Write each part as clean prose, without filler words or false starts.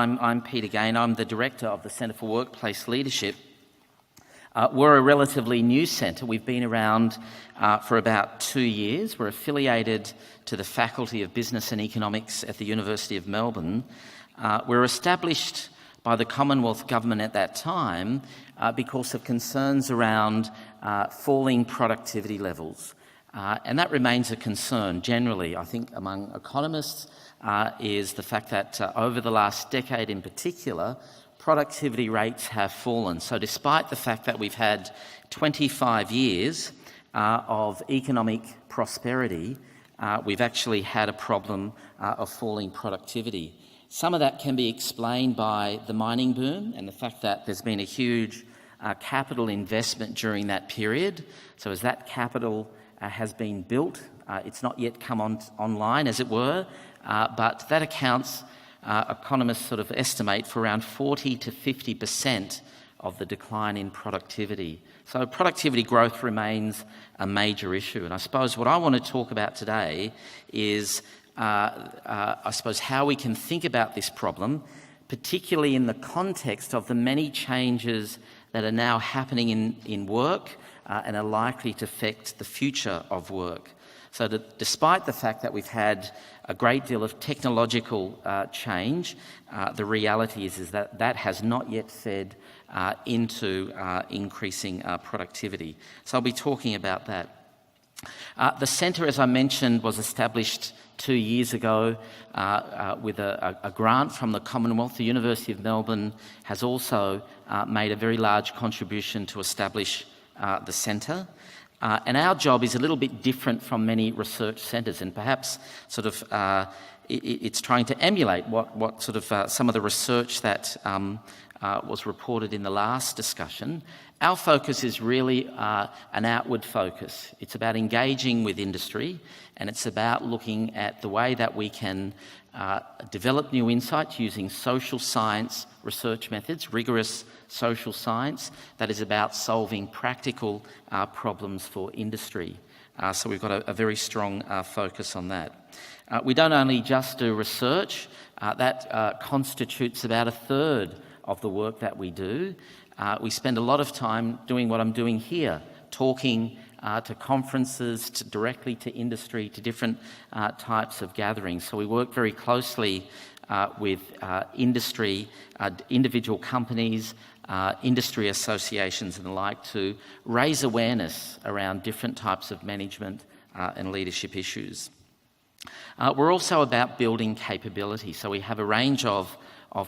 I'm Peter Gain. I'm the Director of the Centre for Workplace Leadership. We're a relatively new centre. We've been around for about 2 years. We're affiliated to the Faculty of Business and Economics at the University of Melbourne. We're established by the Commonwealth Government at that time because of concerns around falling productivity levels. And that remains a concern generally, I think, among economists, is the fact that over the last decade in particular, productivity rates have fallen. So despite the fact that we've had 25 years of economic prosperity, we've actually had a problem of falling productivity. Some of that can be explained by the mining boom and the fact that there's been a huge capital investment during that period. So as that capital has been built, it's not yet come online, as it were, but that accounts, economists sort of estimate, for around 40 to 50% of the decline in productivity. So productivity growth remains a major issue. And I suppose what I want to talk about today is, how we can think about this problem, particularly in the context of the many changes that are now happening in work and are likely to affect the future of work. So that despite the fact that we've had a great deal of technological change, the reality is that that has not yet fed into increasing productivity. So I'll be talking about that. The centre, as I mentioned, was established 2 years ago with a grant from the Commonwealth. The University of Melbourne has also made a very large contribution to establish the centre. And our job is a little bit different from many research centres, and perhaps it's trying to emulate what some of the research that was reported in the last discussion. Our focus is really an outward focus. It's about engaging with industry, and it's about looking at the way that we can develop new insights using social science research methods, rigorous social science that is about solving practical problems for industry. So we've got a very strong focus on that. We don't only just do research, that constitutes about a third of the work that we do. We spend a lot of time doing what I'm doing here, talking to conferences, directly to industry, to different types of gatherings. So we work very closely with industry, individual companies, industry associations and the like, to raise awareness around different types of management and leadership issues. We're also about building capability. So we have a range of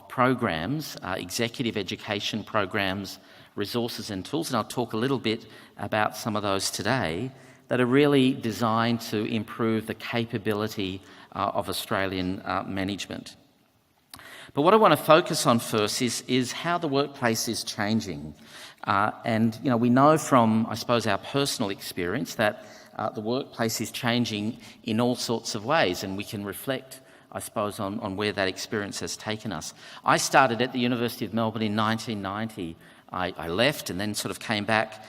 programs, executive education programs, resources and tools, and I'll talk a little bit about some of those today, that are really designed to improve the capability of Australian management. But what I want to focus on first is how the workplace is changing. And we know from, I suppose, our personal experience that the workplace is changing in all sorts of ways, and we can reflect, I suppose, on where that experience has taken us. I started at the University of Melbourne in 1990. I left and then sort of came back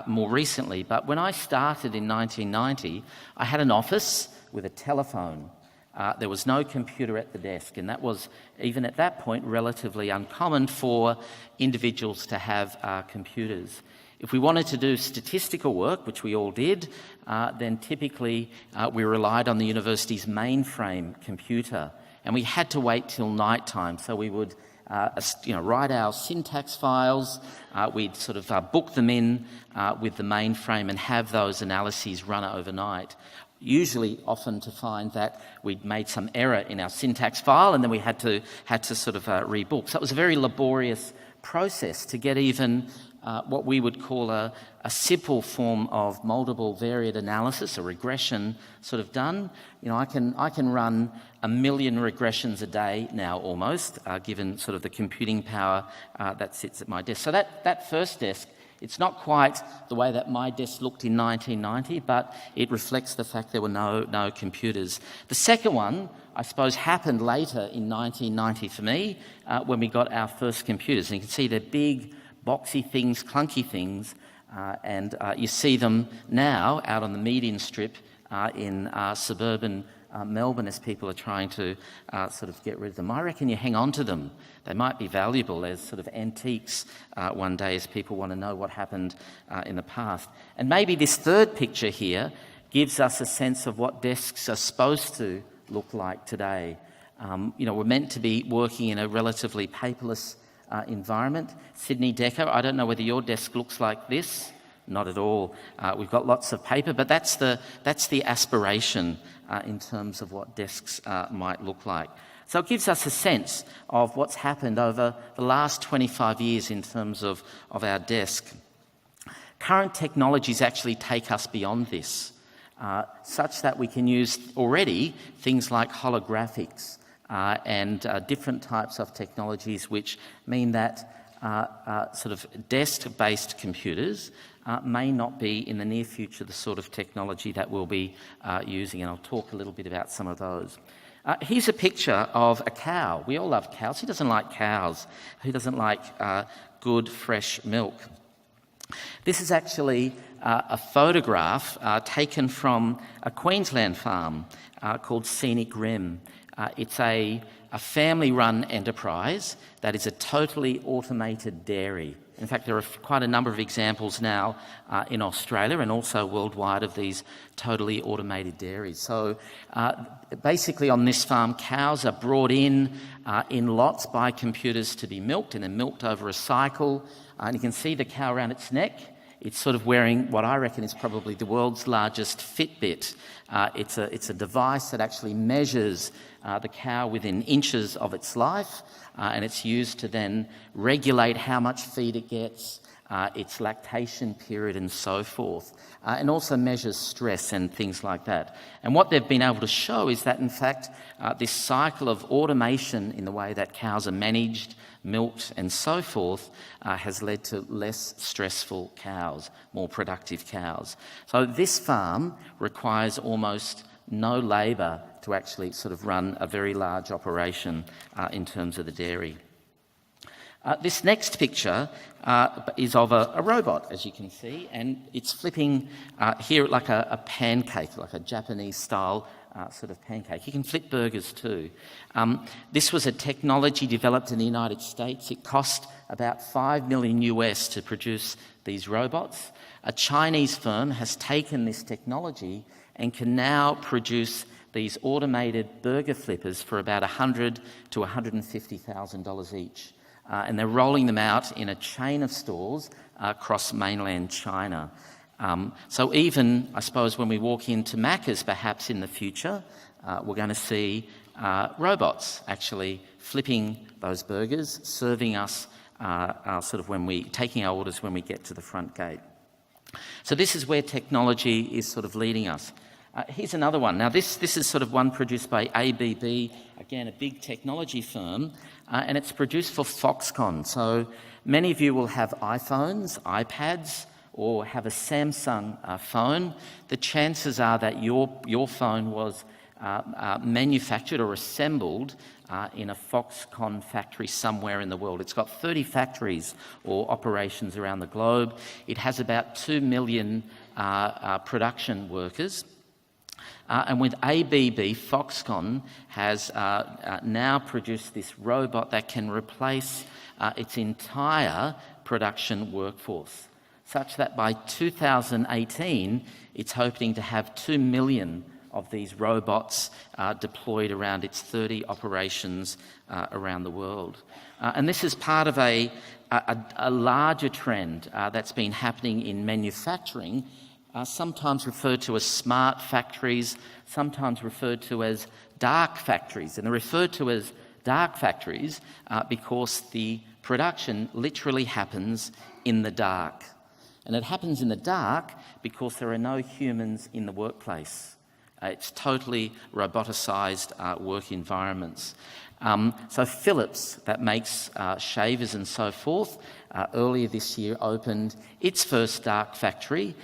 more recently. But when I started in 1990, I had an office with a telephone. There was no computer at the desk, and that was, even at that point, relatively uncommon for individuals to have computers. If we wanted to do statistical work, which we all did, then typically we relied on the university's mainframe computer, and we had to wait till night time. So we would write our syntax files, we'd sort of book them in with the mainframe and have those analyses run overnight. Usually, often to find that we'd made some error in our syntax file, and then we had to sort of rebook. So it was a very laborious process to get even what we would call a simple form of multiple variate analysis, a regression sort of done. I can run 1 million regressions a day now almost, given sort of the computing power that sits at my desk. So that first desk, it's not quite the way that my desk looked in 1990, but it reflects the fact there were no computers. The second one, I suppose, happened later in 1990 for me, when we got our first computers. And you can see they're big, boxy things, clunky things, and you see them now out on the median strip in suburban Melbourne as people are trying to sort of get rid of them. I reckon you hang on to them. They might be valuable as sort of antiques one day as people want to know what happened in the past. And maybe this third picture here gives us a sense of what desks are supposed to look like today. We're meant to be working in a relatively paperless environment. Sydney Decker, I don't know whether your desk looks like this. Not at all. We've got lots of paper, but that's the aspiration in terms of what desks might look like. So it gives us a sense of what's happened over the last 25 years in terms of our desk. Current technologies actually take us beyond this, such that we can use already things like holographics and different types of technologies, which mean that sort of desk-based computers may not be in the near future the sort of technology that we'll be using, and I'll talk a little bit about some of those. Here's a picture of a cow. We all love cows. Who doesn't like cows? Who doesn't like good, fresh milk? This is actually a photograph taken from a Queensland farm called Scenic Rim. It's a family-run enterprise that is a totally automated dairy. In fact, there are quite a number of examples now in Australia and also worldwide of these totally automated dairies. So basically on this farm, cows are brought in lots by computers to be milked and then milked over a cycle. And you can see the cow around its neck. It's sort of wearing what I reckon is probably the world's largest Fitbit. It's a device that actually measures the cow within inches of its life, and it's used to then regulate how much feed it gets, its lactation period and so forth, and also measures stress and things like that. And what they've been able to show is that, in fact, this cycle of automation in the way that cows are managed, milked and so forth has led to less stressful cows, more productive cows. So this farm requires almost no labour to actually sort of run a very large operation in terms of the dairy. This next picture is of a robot, as you can see, and it's flipping here like a pancake, like a Japanese-style sort of pancake. You can flip burgers too. This was a technology developed in the United States. It cost about $5 million US to produce these robots. A Chinese firm has taken this technology and can now produce these automated burger flippers for about $100,000 to $150,000 each. And they're rolling them out in a chain of stores across mainland China. So even, I suppose, when we walk into Macca's perhaps in the future, we're going to see robots actually flipping those burgers, serving us sort of taking our orders when we get to the front gate. So this is where technology is sort of leading us. Here's another one. Now this is sort of one produced by ABB, again a big technology firm, and it's produced for Foxconn. So many of you will have iPhones, iPads, or have a Samsung phone. The chances are that your phone was manufactured or assembled in a Foxconn factory somewhere in the world. It's got 30 factories or operations around the globe. It has about 2 million production workers. And with ABB, Foxconn has now produced this robot that can replace its entire production workforce, such that by 2018, it's hoping to have 2 million of these robots deployed around its 30 operations around the world. And this is part of a larger trend that's been happening in manufacturing, sometimes referred to as smart factories, sometimes referred to as dark factories. And they're referred to as dark factories because the production literally happens in the dark. And it happens in the dark because there are no humans in the workplace. It's totally roboticised work environments. So Philips, that makes shavers and so forth, earlier this year opened its first dark factory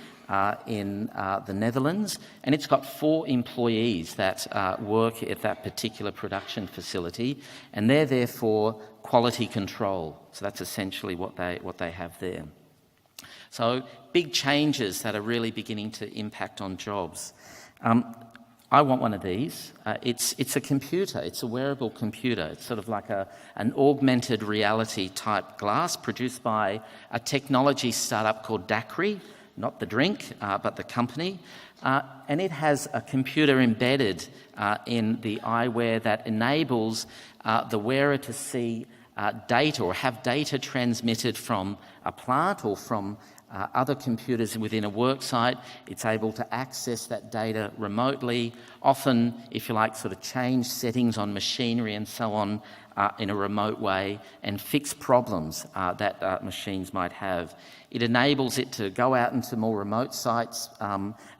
in the Netherlands, and it's got 4 employees that work at that particular production facility, and they're there for quality control. So that's essentially what they have there. So big changes that are really beginning to impact on jobs. I want one of these. It's a computer. It's a wearable computer. It's sort of like an augmented reality type glass produced by a technology startup called Dacry, not the drink, but the company. And it has a computer embedded in the eyewear that enables the wearer to see data or have data transmitted from a plant or from other computers within a work site. It's able to access that data remotely, often, if you like, sort of change settings on machinery and so on in a remote way and fix problems that machines might have. It enables it to go out into more remote sites,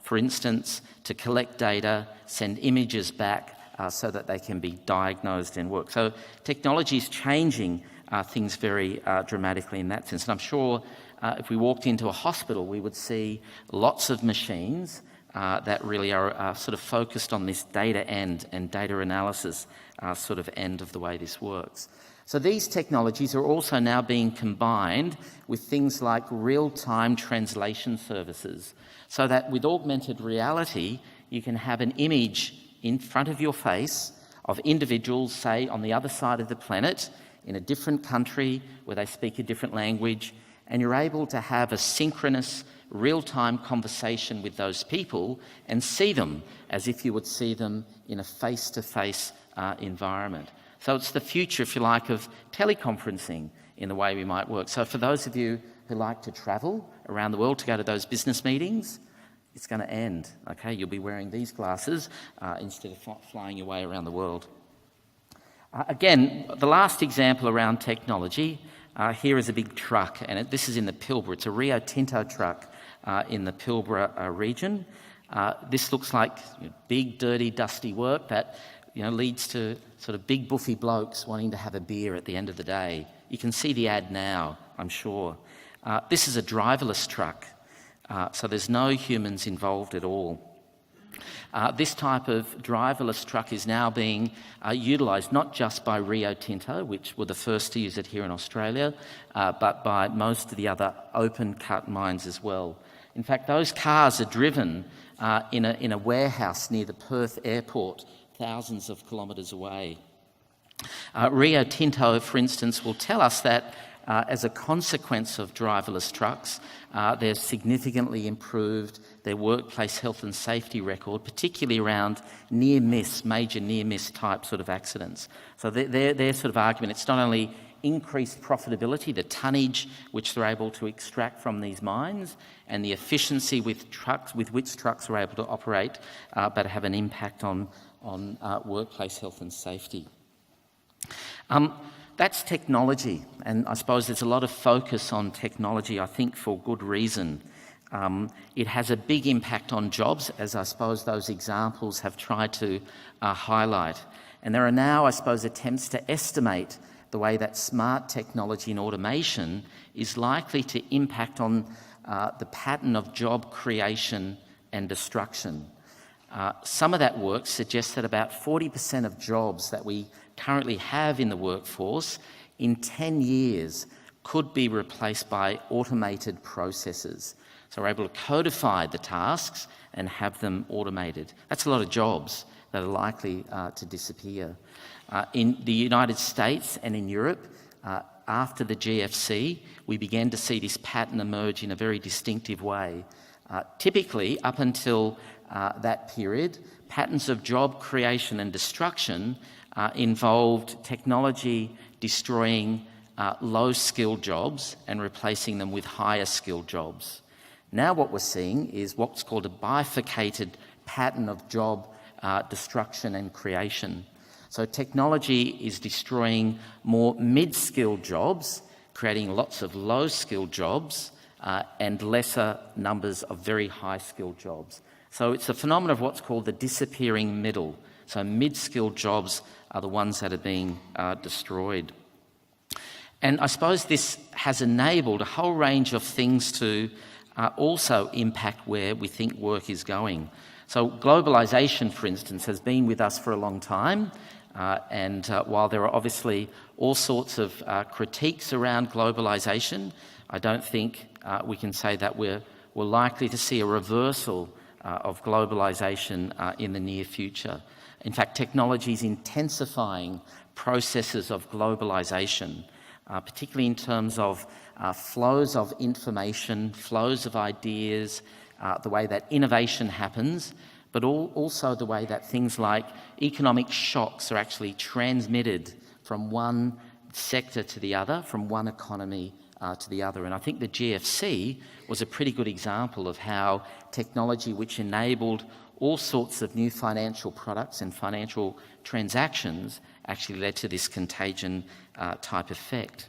for instance, to collect data, send images back so that they can be diagnosed and work. So technology is changing things very dramatically in that sense. And I'm sure if we walked into a hospital, we would see lots of machines that really are sort of focused on this data end and data analysis sort of end of the way this works. So these technologies are also now being combined with things like real-time translation services, so that with augmented reality, you can have an image in front of your face of individuals, say, on the other side of the planet, in a different country where they speak a different language, and you're able to have a synchronous, real-time conversation with those people and see them as if you would see them in a face-to-face environment. So it's the future, if you like, of teleconferencing in the way we might work. So for those of you who like to travel around the world to go to those business meetings, it's going to end, okay? You'll be wearing these glasses instead of flying your way around the world. Again, the last example around technology, here is a big truck, and this is in the Pilbara. It's a Rio Tinto truck in the Pilbara region. This looks like big, dirty, dusty work that leads to sort of big, buffy blokes wanting to have a beer at the end of the day. You can see the ad now, I'm sure. This is a driverless truck, so there's no humans involved at all. This type of driverless truck is now being utilised not just by Rio Tinto, which were the first to use it here in Australia, but by most of the other open-cut mines as well. In fact, those cars are driven in a warehouse near the Perth airport, thousands of kilometres away. Rio Tinto, for instance, will tell us that as a consequence of driverless trucks, they've significantly improved their workplace health and safety record, particularly around major near-miss type sort of accidents. So their sort of argument, it's not only increased profitability, the tonnage which they're able to extract from these mines, and the efficiency with which trucks are able to operate, but have an impact on workplace health and safety. That's technology, and I suppose there's a lot of focus on technology, I think, for good reason. It has a big impact on jobs, as I suppose those examples have tried to highlight. And there are now, I suppose, attempts to estimate the way that smart technology and automation is likely to impact on the pattern of job creation and destruction. Some of that work suggests that about 40% of jobs that we currently have in the workforce in 10 years could be replaced by automated processes. So we're able to codify the tasks and have them automated. That's a lot of jobs that are likely to disappear. In the United States and in Europe, after the GFC, we began to see this pattern emerge in a very distinctive way. Typically, up until that period, patterns of job creation and destruction involved technology destroying low-skilled jobs and replacing them with higher-skilled jobs. Now what we're seeing is what's called a bifurcated pattern of job destruction and creation. So technology is destroying more mid-skilled jobs, creating lots of low-skilled jobs, and lesser numbers of very high-skilled jobs. So it's a phenomenon of what's called the disappearing middle. So mid-skilled jobs are the ones that are being destroyed. And I suppose this has enabled a whole range of things to also impact where we think work is going. So globalisation, for instance, has been with us for a long time. And while there are obviously all sorts of critiques around globalisation, I don't think we can say that we're likely to see a reversal of globalisation in the near future. In fact, technology is intensifying processes of globalisation, particularly in terms of flows of information, flows of ideas, the way that innovation happens, but also the way that things like economic shocks are actually transmitted from one sector to the other, from one economy to the other. And I think the GFC was a pretty good example of how technology, which enabled all sorts of new financial products and financial transactions, actually led to this contagion type effect.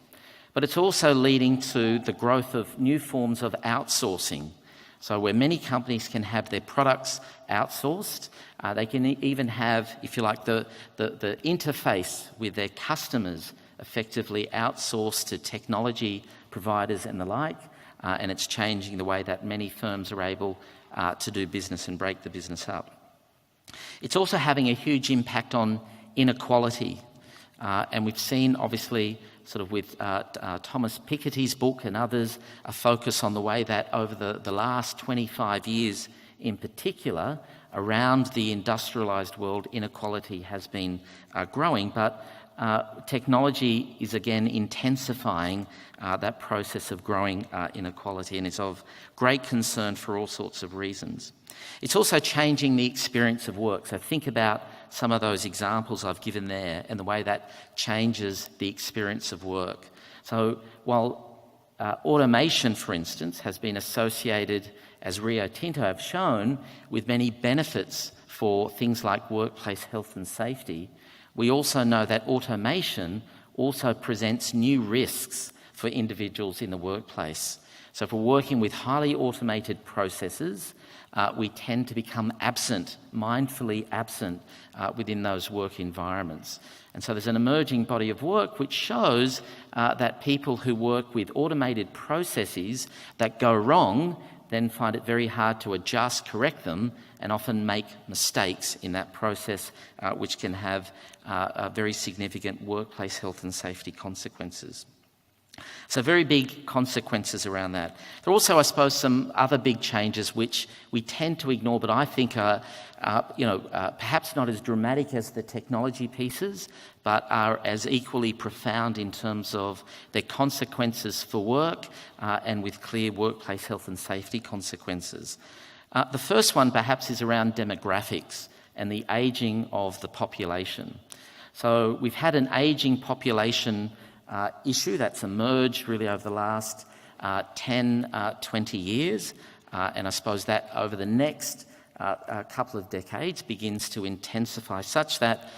But it's also leading to the growth of new forms of outsourcing. So where many companies can have their products outsourced, they can even have, if you like, the interface with their customers effectively outsourced to technology providers and the like, and it's changing the way that many firms are able to do business and break the business up. It's also having a huge impact on inequality, and we've seen, obviously, sort of with Thomas Piketty's book and others, a focus on the way that over the last 25 years in particular, around the industrialised world, inequality has been growing, but technology is again intensifying that process of growing inequality, and is of great concern for all sorts of reasons. It's also changing the experience of work. So think about some of those examples I've given there and the way that changes the experience of work. So while automation, for instance, has been associated, as Rio Tinto have shown, with many benefits for things like workplace health and safety, we also know that automation also presents new risks for individuals in the workplace. So if we're working with highly automated processes, we tend to become absent, mindfully absent within those work environments. And so there's an emerging body of work which shows that people who work with automated processes that go wrong then find it very hard to adjust, correct them, and often make mistakes in that process, which can have very significant workplace health and safety consequences. So very big consequences around that. There are also, I suppose, some other big changes which we tend to ignore, but I think are perhaps not as dramatic as the technology pieces, but are as equally profound in terms of their consequences for work and with clear workplace health and safety consequences. The first one perhaps is around demographics and the ageing of the population. So we've had an ageing population issue that's emerged really over the last 10, 20 years, and I suppose that over the next couple of decades begins to intensify, such that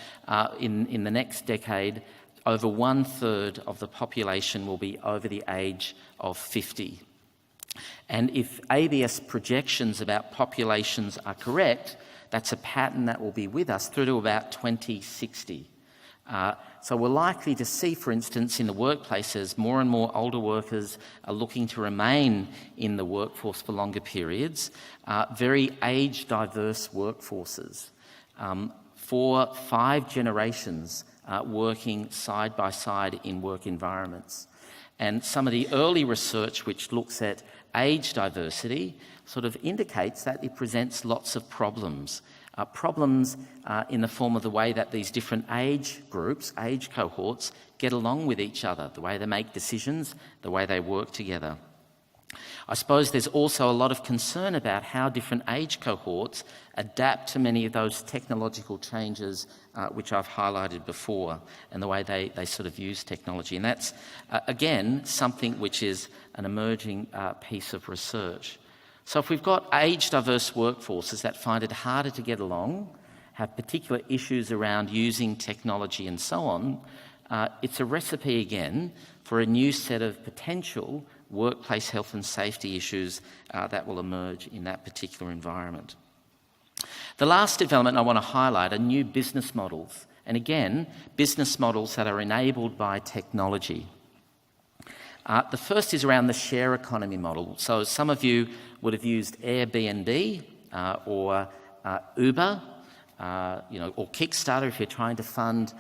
in the next decade, over 1/3 of the population will be over the age of 50. And if ABS projections about populations are correct, that's a pattern that will be with us through to about 2060. So we're likely to see, for instance, in the workplaces, more and more older workers are looking to remain in the workforce for longer periods, very age-diverse workforces, 4-5 generations working side by side in work environments. And some of the early research which looks at age diversity sort of indicates that it presents lots of problems. Problems in the form of the way that these different age groups, age cohorts, get along with each other, the way they make decisions, the way they work together. I suppose there's also a lot of concern about how different age cohorts adapt to many of those technological changes which I've highlighted before, and the way they sort of use technology. And that's, again, something which is an emerging piece of research. So if we've got age-diverse workforces that find it harder to get along, have particular issues around using technology and so on, it's a recipe again for a new set of potential workplace health and safety issues that will emerge in that particular environment. The last development I want to highlight are new business models, and again, business models that are enabled by technology. The first is around the share economy model. So some of you would have used Airbnb or Uber, or Kickstarter if you're trying to fund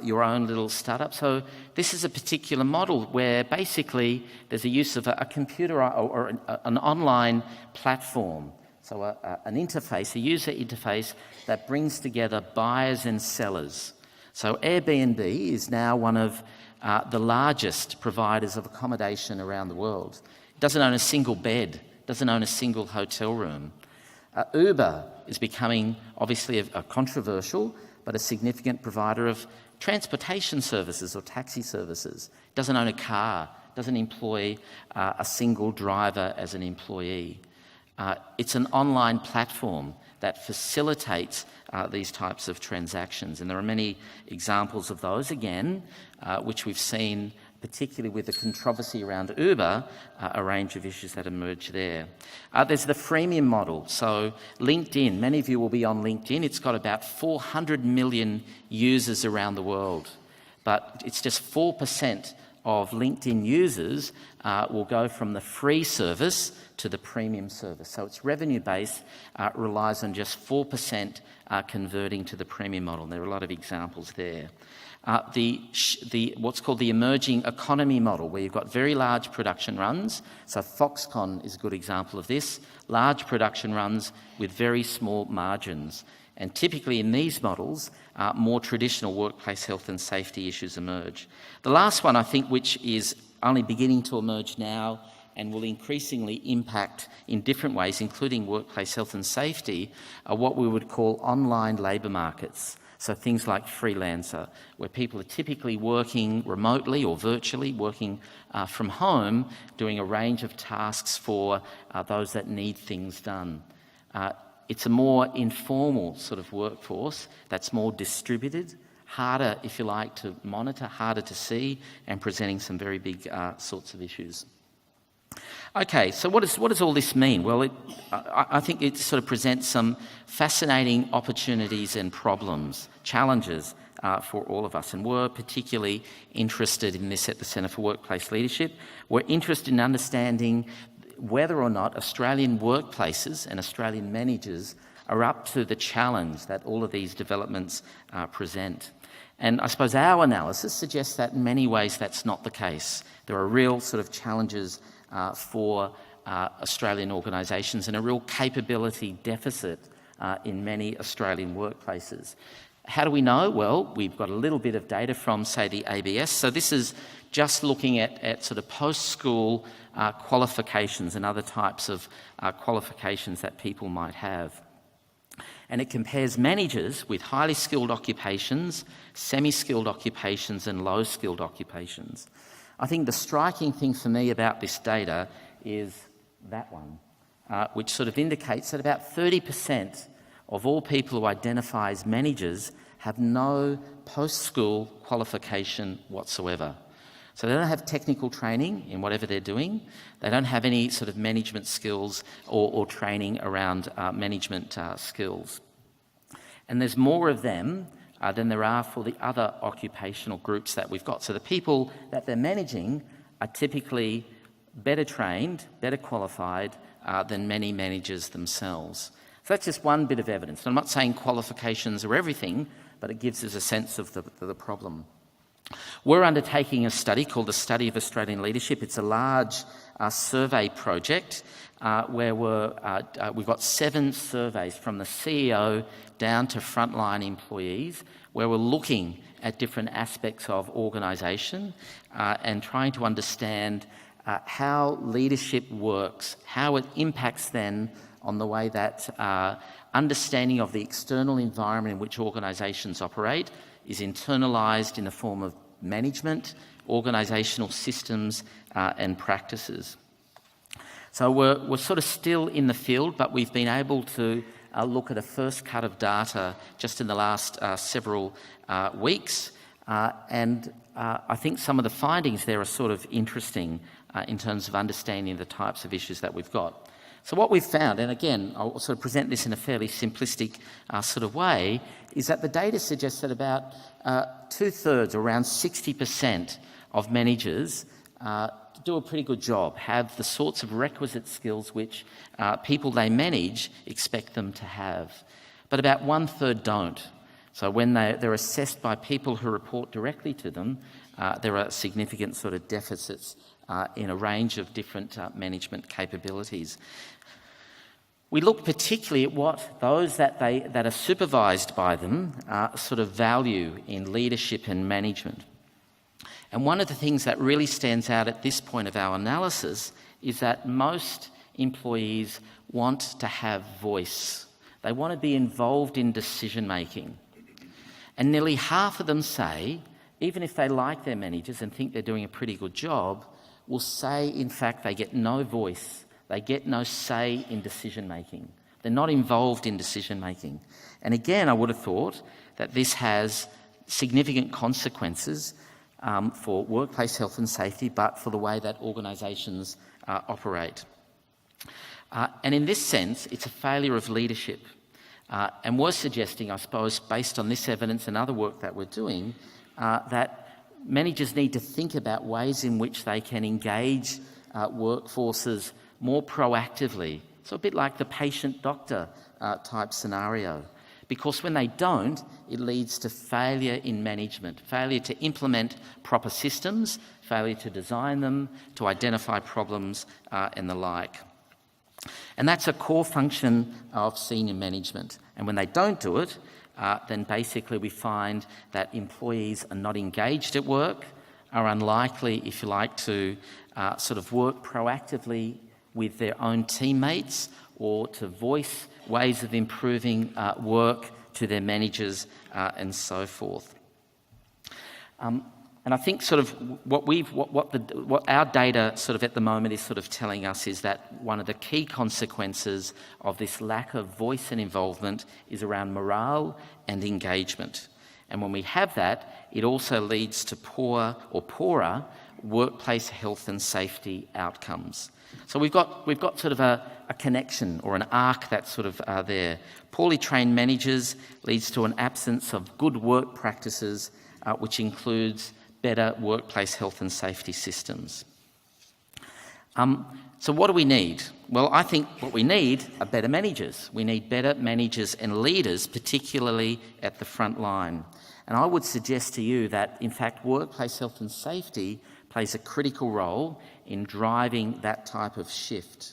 your own little startup. So this is a particular model where basically there's a use of a computer or an online platform. So an interface, a user interface that brings together buyers and sellers. So Airbnb is now one of the largest providers of accommodation around the world. It doesn't own a single bed, doesn't own a single hotel room. Uber is becoming obviously a controversial but a significant provider of transportation services or taxi services. It doesn't own a car, doesn't employ a single driver as an employee. It's an online platform that facilitates these types of transactions. And there are many examples of those, again, which we've seen, particularly with the controversy around Uber, a range of issues that emerge there. There's the freemium model. So LinkedIn, many of you will be on LinkedIn. It's got about 400 million users around the world, but it's just 4% of LinkedIn users will go from the free service to the premium service. So its revenue base relies on just 4% converting to the premium model. And there are a lot of examples there. What's called the emerging economy model, where you've got very large production runs. So Foxconn is a good example of this. Large production runs with very small margins. And typically in these models, more traditional workplace health and safety issues emerge. The last one, I think, which is only beginning to emerge now and will increasingly impact in different ways, including workplace health and safety, are what we would call online labour markets. So things like freelancer, where people are typically working remotely or virtually, working from home, doing a range of tasks for those that need things done. It's a more informal sort of workforce that's more distributed, harder, if you like, to monitor, harder to see, and presenting some very big sorts of issues. Okay, so what does all this mean? Well, I think it sort of presents some fascinating opportunities and problems, challenges for all of us, and we're particularly interested in this at the Centre for Workplace Leadership. We're interested in understanding whether or not Australian workplaces and Australian managers are up to the challenge that all of these developments present. And I suppose our analysis suggests that in many ways that's not the case. There are real sort of challenges for Australian organisations and a real capability deficit in many Australian workplaces. How do we know? Well, we've got a little bit of data from, say, the ABS. So this is just looking at sort of post-school qualifications and other types of qualifications that people might have. And it compares managers with highly skilled occupations, semi-skilled occupations and low-skilled occupations. I think the striking thing for me about this data is that one, which sort of indicates that about 30% of all people who identify as managers have no post-school qualification whatsoever. So they don't have technical training in whatever they're doing. They don't have any sort of management skills or training around management skills. And there's more of them than there are for the other occupational groups that we've got. So the people that they're managing are typically better trained, better qualified than many managers themselves. So that's just one bit of evidence. I'm not saying qualifications are everything, but it gives us a sense of the problem. We're undertaking a study called the Study of Australian Leadership. It's a large survey project where we've got 7 surveys from the CEO down to frontline employees, where we're looking at different aspects of organisation and trying to understand how leadership works, how it impacts then on the way that understanding of the external environment in which organisations operate is internalised in the form of management, organisational systems and practices. So we're sort of still in the field, but we've been able to look at a first cut of data just in the last several weeks, and I think some of the findings there are sort of interesting in terms of understanding the types of issues that we've got. So what we've found, and again, I'll sort of present this in a fairly simplistic sort of way, is that the data suggests that about 2/3, around 60% of managers do a pretty good job, have the sorts of requisite skills which people they manage expect them to have. But about 1/3 don't. So when they're assessed by people who report directly to them, there are significant sort of deficits in a range of different management capabilities. We look particularly at what those that are supervised by them sort of value in leadership and management. And one of the things that really stands out at this point of our analysis is that most employees want to have voice. They want to be involved in decision making. And nearly half of them say, even if they like their managers and think they're doing a pretty good job, will say, in fact, they get no voice. They get no say in decision making. They're not involved in decision making. And again, I would have thought that this has significant consequences for workplace health and safety, but for the way that organisations operate. And in this sense, it's a failure of leadership. And we're suggesting, I suppose, based on this evidence and other work that we're doing, that managers need to think about ways in which they can engage workforces more proactively. So a bit like the patient-doctor type scenario. Because when they don't, it leads to failure in management, failure to implement proper systems, failure to design them, to identify problems and the like. And that's a core function of senior management. And when they don't do it, then basically we find that employees are not engaged at work, are unlikely, if you like, to sort of work proactively with their own teammates or to voice ways of improving work to their managers and so forth. And I think sort of what our data sort of at the moment is sort of telling us is that one of the key consequences of this lack of voice and involvement is around morale and engagement. And when we have that, it also leads to poorer workplace health and safety outcomes. So we've got sort of a connection or an arc that's sort of there. Poorly trained managers leads to an absence of good work practices, which includes better workplace health and safety systems. So what do we need? Well, I think what we need are better managers. We need better managers and leaders, particularly at the front line. And I would suggest to you that, in fact, workplace health and safety plays a critical role in driving that type of shift.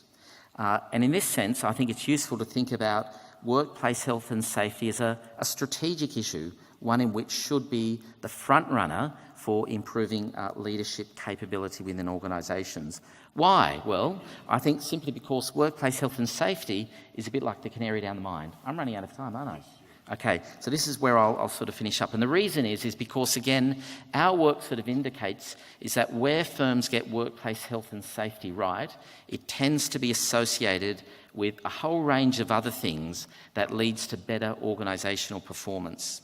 And in this sense, I think it's useful to think about workplace health and safety as a strategic issue, one in which should be the front runner for improving leadership capability within organisations. Why? Well, I think simply because workplace health and safety is a bit like the canary down the mine. I'm running out of time, aren't I? Okay, so this is where I'll sort of finish up. And the reason is because, again, our work sort of indicates is that where firms get workplace health and safety right, it tends to be associated with a whole range of other things that leads to better organisational performance.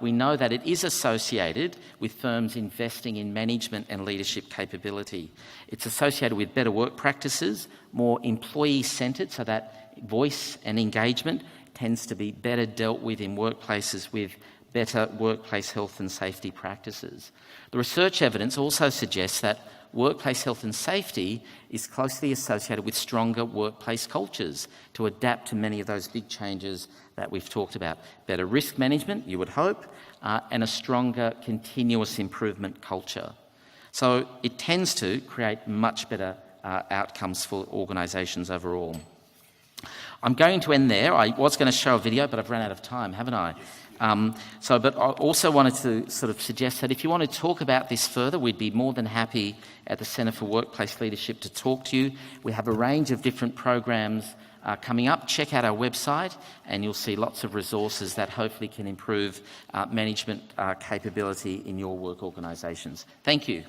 We know that it is associated with firms investing in management and leadership capability. It's associated with better work practices, more employee-centred, so that voice and engagement tends to be better dealt with in workplaces with better workplace health and safety practices. The research evidence also suggests that workplace health and safety is closely associated with stronger workplace cultures to adapt to many of those big changes that we've talked about. Better risk management, you would hope, and a stronger continuous improvement culture. So it tends to create much better outcomes for organisations overall. I'm going to end there. I was going to show a video, but I've run out of time, haven't I? But I also wanted to sort of suggest that if you want to talk about this further, we'd be more than happy at the Centre for Workplace Leadership to talk to you. We have a range of different programs coming up. Check out our website and you'll see lots of resources that hopefully can improve management capability in your work organisations. Thank you.